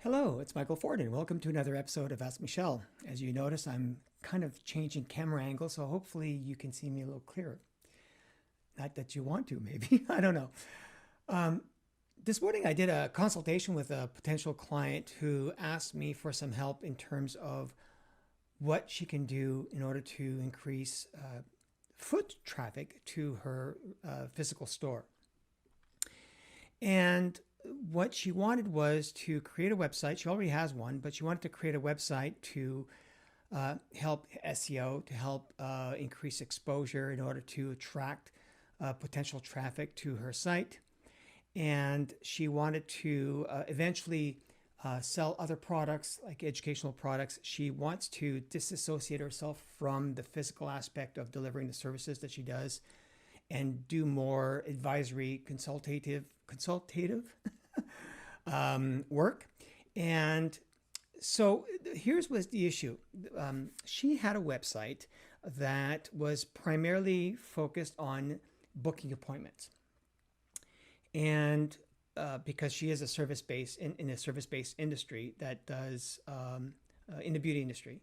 Hello, it's Michael Ford, and welcome to another episode of Ask Michel. As you notice, I'm kind of changing camera angle, so hopefully you can see me a little clearer. Not that you want to, maybe. I don't know. Um, this morning, I did a consultation with a potential client who asked me for some help in terms of what she can do in order to increase foot traffic to her physical store. And what she wanted was to create a website. She already has one, but she wanted to create a website to help SEO, to help increase exposure in order to attract potential traffic to her site. And she wanted to eventually sell other products like educational products. She wants to disassociate herself from the physical aspect of delivering the services that she does and do more advisory consultative work. And so here's was the issue. She had a website that was primarily focused on booking appointments, and because she is a service-based in a service-based industry that does in the beauty industry,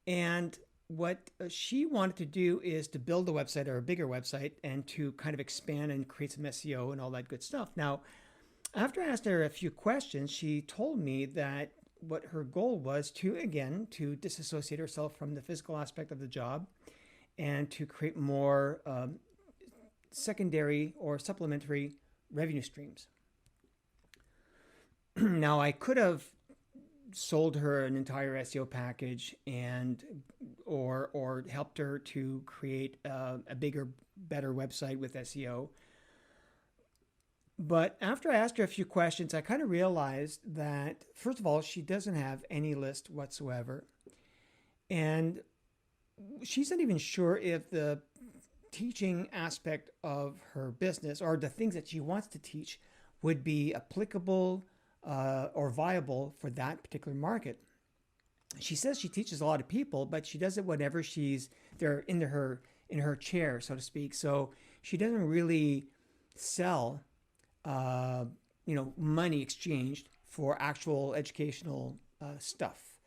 and what she wanted to do is to build a website or a bigger website and to kind of expand and create some SEO and all that good stuff. Now, after I asked her a few questions, she told me that what her goal was to, again, to disassociate herself from the physical aspect of the job and to create more secondary or supplementary revenue streams. Now, I could have sold her an entire SEO package and or helped her to create a bigger, better website with SEO. But after I asked her a few questions, I kind of realized that, first of all, she doesn't have any list whatsoever. And she's not even sure if the teaching aspect of her business or the things that she wants to teach would be applicable or viable for that particular market. She says she teaches a lot of people, but she does it whenever they're in her chair, so to speak. So she doesn't really sell money exchanged for actual educational stuff.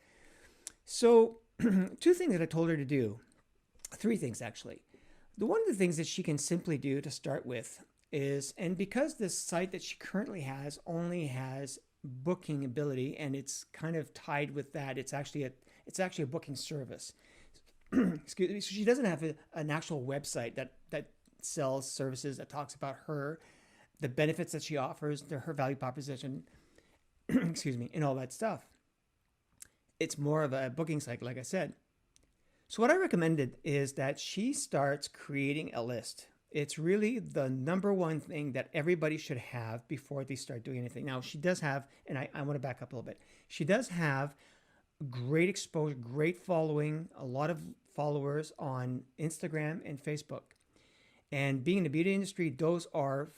So two things that I told her to do, three things actually. One of the things that she can simply do to start with is, and because this site that she currently has only has booking ability and it's kind of tied with that, it's actually a booking service. Excuse me. So she doesn't have an actual website that sells services, that talks about her, the benefits that she offers, her value proposition, excuse me, and all that stuff. It's more of a booking site, like I said. So what I recommended is that she starts creating a list. It's really the number one thing that everybody should have before they start doing anything. Now, she does have, and I want to back up a little bit. She does have great exposure, great following, a lot of followers on Instagram and Facebook. And being in the beauty industry, those are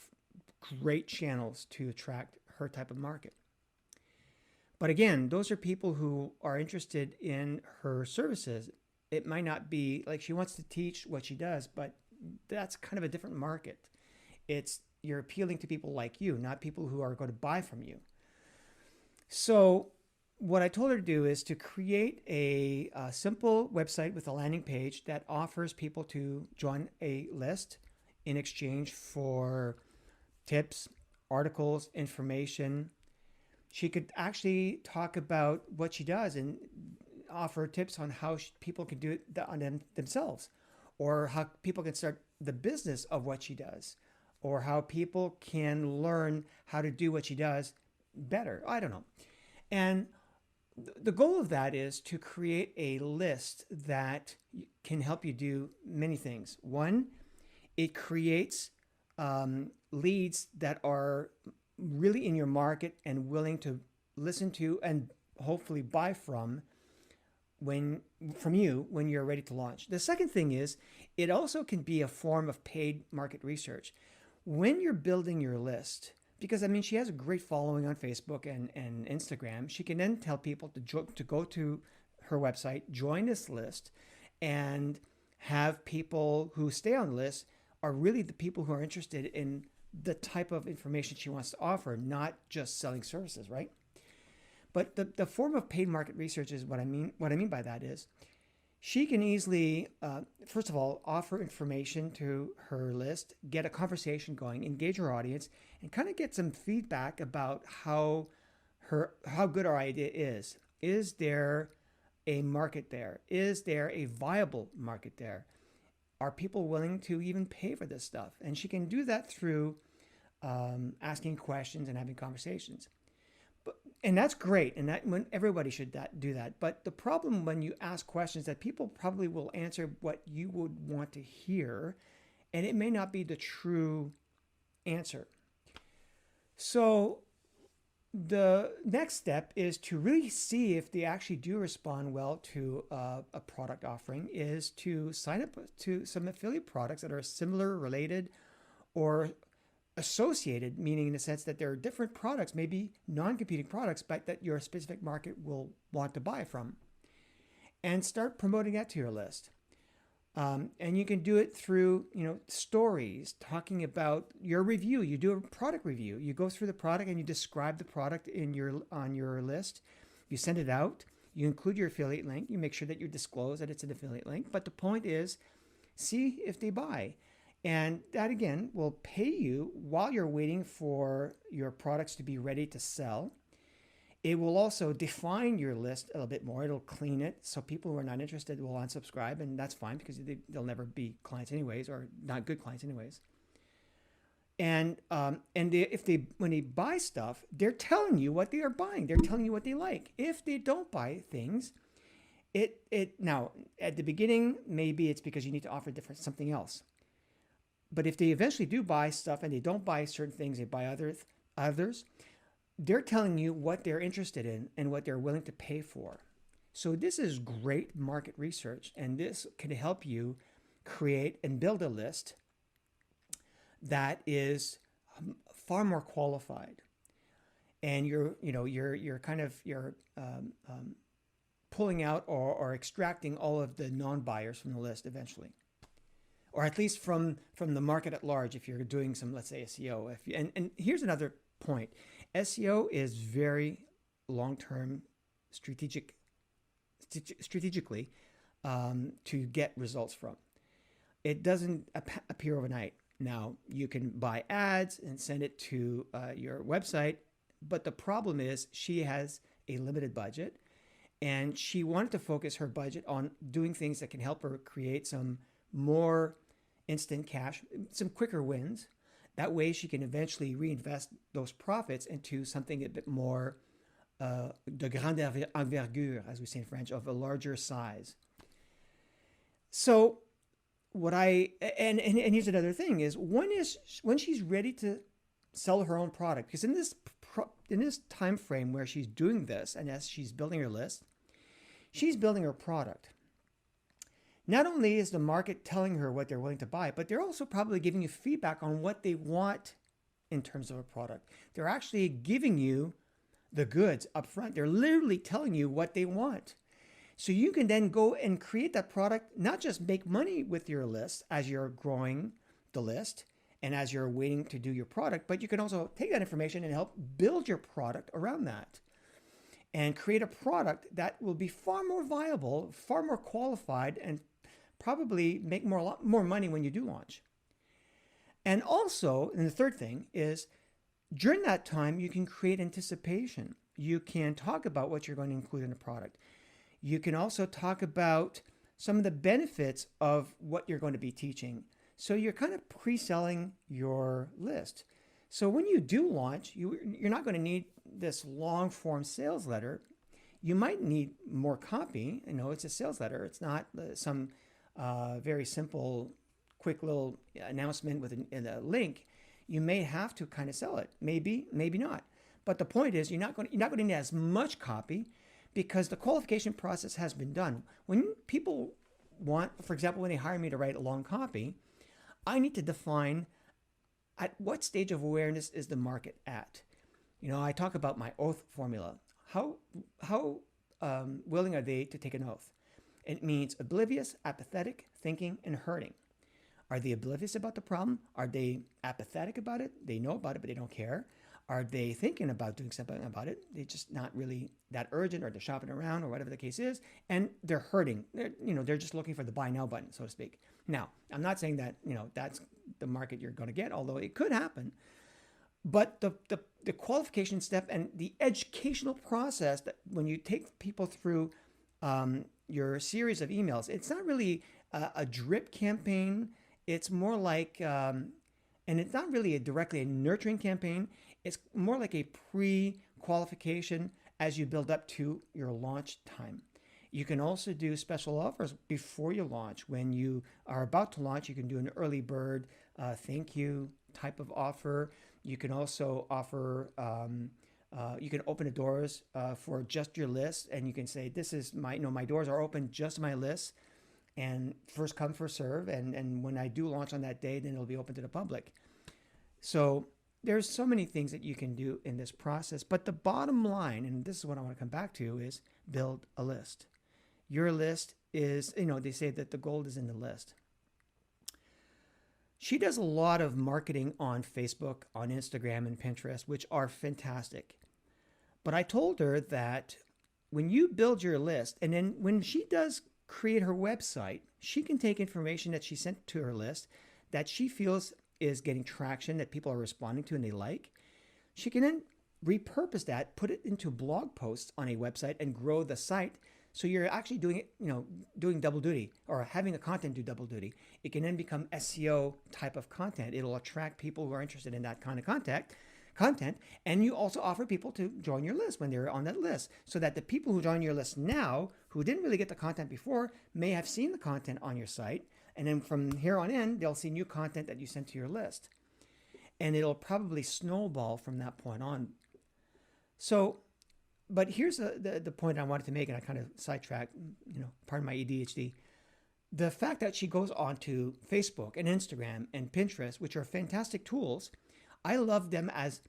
great channels to attract her type of market. But again, those are people who are interested in her services. It might not be like she wants to teach what she does, but that's kind of a different market. You're appealing to people like you, not people who are going to buy from you. So what I told her to do is to create a simple website with a landing page that offers people to join a list in exchange for tips, articles, information. She could actually talk about what she does and offer tips on how people can do it on themselves, or how people can start the business of what she does, or how people can learn how to do what she does better. I don't know. And the goal of that is to create a list that can help you do many things. One, it creates leads that are really in your market and willing to listen to and hopefully buy from you when you're ready to launch. The second thing is it also can be a form of paid market research. When you're building your list, because I mean, she has a great following on Facebook and Instagram, she can then tell people to go to her website, join this list, and have people who stay on the list are really the people who are interested in the type of information she wants to offer, not just selling services, right? But the form of paid market research is what I mean. What I mean by that is she can easily, first of all, offer information to her list, get a conversation going, engage her audience, and kind of get some feedback about how good our idea is. Is there a market there? Is there a viable market there? Are people willing to even pay for this stuff? And she can do that through asking questions and having conversations. And that's great, and that when everybody should do that. But the problem when you ask questions that people probably will answer what you would want to hear, and it may not be the true answer. So the next step is to really see if they actually do respond well to a product offering, is to sign up to some affiliate products that are similar, related, or associated, meaning in the sense that there are different products, maybe non-competing products, but that your specific market will want to buy from, and start promoting that to your list. And you can do it through, stories, talking about your review. You do a product review. You go through the product and you describe the product on your list. You send it out. You include your affiliate link. You make sure that you disclose that it's an affiliate link. But the point is, see if they buy. And that, again, will pay you while you're waiting for your products to be ready to sell. It will also define your list a little bit more. It'll clean it so people who are not interested will unsubscribe, and that's fine because they'll never be clients anyways, or not good clients anyways. And when they buy stuff, they're telling you what they are buying. They're telling you what they like. If they don't buy things, now at the beginning, maybe it's because you need to offer something else. But if they eventually do buy stuff and they don't buy certain things, they buy others, they're telling you what they're interested in and what they're willing to pay for. So this is great market research, and this can help you create and build a list that is far more qualified. And you're pulling out or extracting all of the non-buyers from the list eventually. Or at least from the market at large, if you're doing some, let's say, SEO. And here's another point. SEO is very long-term strategically to get results from. It doesn't appear overnight. Now, you can buy ads and send it to your website, but the problem is she has a limited budget, and she wanted to focus her budget on doing things that can help her create some more instant cash, some quicker wins. That way she can eventually reinvest those profits into something a bit more de grande envergure, as we say in French, of a larger size. So and here's another thing is when she's ready to sell her own product, because in this time frame where she's doing this and as she's building her list, she's building her product. Not only is the market telling her what they're willing to buy, but they're also probably giving you feedback on what they want in terms of a product. They're actually giving you the goods up front. They're literally telling you what they want. So you can then go and create that product, not just make money with your list as you're growing the list and as you're waiting to do your product, but you can also take that information and help build your product around that and create a product that will be far more viable, far more qualified, and probably make a lot more money when you do launch. And also, and the third thing is, during that time, you can create anticipation. You can talk about what you're going to include in a product. You can also talk about some of the benefits of what you're going to be teaching. So you're kind of pre-selling your list. So when you do launch, you're not going to need this long-form sales letter. You might need more copy. It's a sales letter. It's not some very simple, quick little announcement with a link. You may have to kind of sell it. Maybe not. But the point is, you're not going to need as much copy because the qualification process has been done. When people want, for example, when they hire me to write a long copy, I need to define at what stage of awareness is the market at. I talk about my oath formula. How willing are they to take an oath? It means oblivious, apathetic, thinking, and hurting. Are they oblivious about the problem? Are they apathetic about it? They know about it, but they don't care. Are they thinking about doing something about it? They're just not really that urgent, or they're shopping around, or whatever the case is, and they're hurting. They're just looking for the buy now button, so to speak. Now, I'm not saying that that's the market you're going to get, although it could happen. But the qualification step and the educational process, that when you take people through your series of emails, it's not really a drip campaign. It's more like, and it's not really directly a nurturing campaign. It's more like a pre-qualification as you build up to your launch time. You can also do special offers before you launch. When you are about to launch, you can do an early bird thank you type of offer. You can also offer, you can open the doors for just your list, and you can say, this is my doors are open just to my list, and first come, first serve. And when I do launch on that day, then it'll be open to the public. So there's so many things that you can do in this process. But the bottom line, and this is what I want to come back to, is build a list. Your list is, they say that the gold is in the list. She does a lot of marketing on Facebook, on Instagram, and Pinterest, which are fantastic. But I told her that when you build your list, and then when she does create her website, she can take information that she sent to her list that she feels is getting traction, that people are responding to and they like. She can then repurpose that, put it into blog posts on a website, and grow the site. So you're actually doing it, doing double duty, or having the content do double duty. It can then become SEO type of content. It'll attract people who are interested in that kind of content. And you also offer people to join your list when they're on that list, so that the people who join your list now, who didn't really get the content before, may have seen the content on your site. And then from here on in, they'll see new content that you sent to your list. And it'll probably snowball from that point on. So, but here's the point I wanted to make, and I kind of sidetracked, pardon my ADHD. The fact that she goes on to Facebook and Instagram and Pinterest, which are fantastic tools, I love them as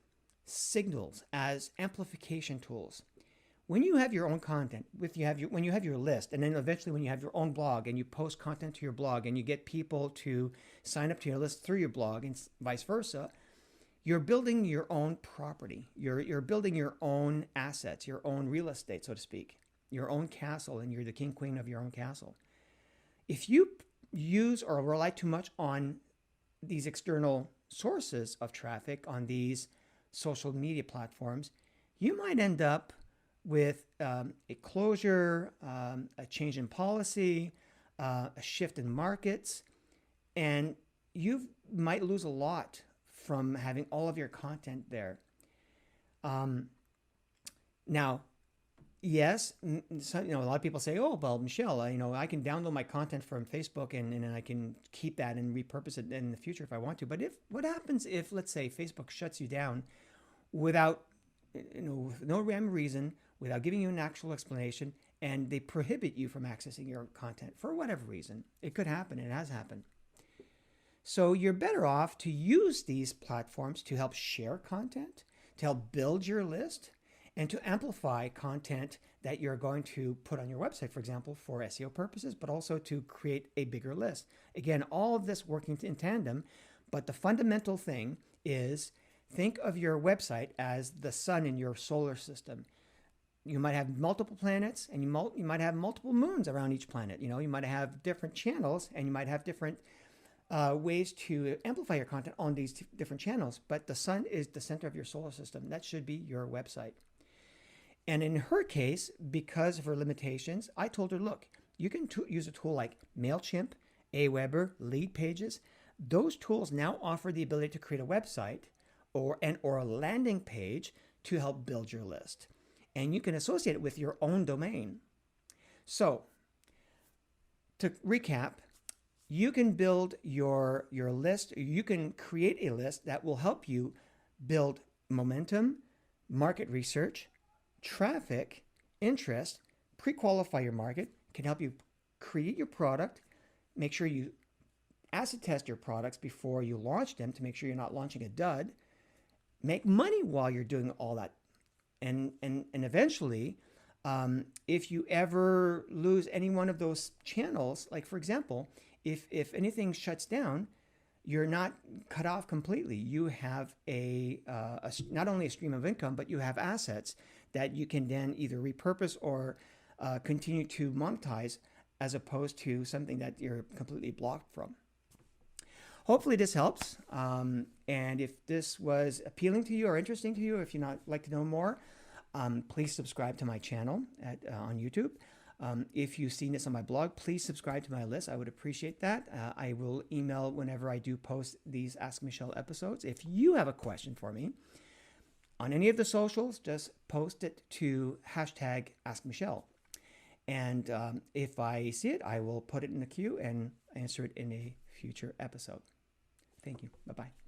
signals, as amplification tools. When you have your own content, when you have your list, and then eventually when you have your own blog and you post content to your blog and you get people to sign up to your list through your blog and vice versa, you're building your own property. You're building your own assets, your own real estate, so to speak, your own castle, and you're the king, queen of your own castle. If you use or rely too much on these external sources of traffic on these social media platforms, you might end up with a closure, a change in policy, a shift in markets, and you might lose a lot from having all of your content there. Now, yes, a lot of people say, oh, well, Michel, I can download my content from Facebook and I can keep that and repurpose it in the future if I want to. But what happens if, let's say, Facebook shuts you down without, no rhyme or reason, without giving you an actual explanation, and they prohibit you from accessing your content for whatever reason? It could happen. It has happened. So you're better off to use these platforms to help share content, to help build your list, and to amplify content that you're going to put on your website, for example, for SEO purposes, but also to create a bigger list. Again, all of this working in tandem, but the fundamental thing is, think of your website as the sun in your solar system. You might have multiple planets, and you might have multiple moons around each planet. You might have different channels, and you might have different ways to amplify your content on these different channels. But the sun is the center of your solar system. That should be your website. And in her case, because of her limitations, I told her, look, you can use a tool like MailChimp, Aweber, Lead Pages. Those tools now offer the ability to create a website or a landing page to help build your list. And you can associate it with your own domain. So, to recap, you can build your list. You can create a list that will help you build momentum, market research, traffic, interest, pre-qualify your market, can help you create your product, make sure you acid test your products before you launch them to make sure you're not launching a dud, make money while you're doing all that. And eventually, if you ever lose any one of those channels, like for example, if anything shuts down, you're not cut off completely. You have not only a stream of income, but you have assets that you can then either repurpose or continue to monetize, as opposed to something that you're completely blocked from. Hopefully this helps. And if this was appealing to you or interesting to you, if you'd like to know more, please subscribe to my channel on YouTube. If you've seen this on my blog, please subscribe to my list. I would appreciate that. I will email whenever I do post these Ask Michel episodes. If you have a question for me on any of the socials, just post it to hashtag AskMichel. And if I see it, I will put it in the queue and answer it in a future episode. Thank you. Bye-bye.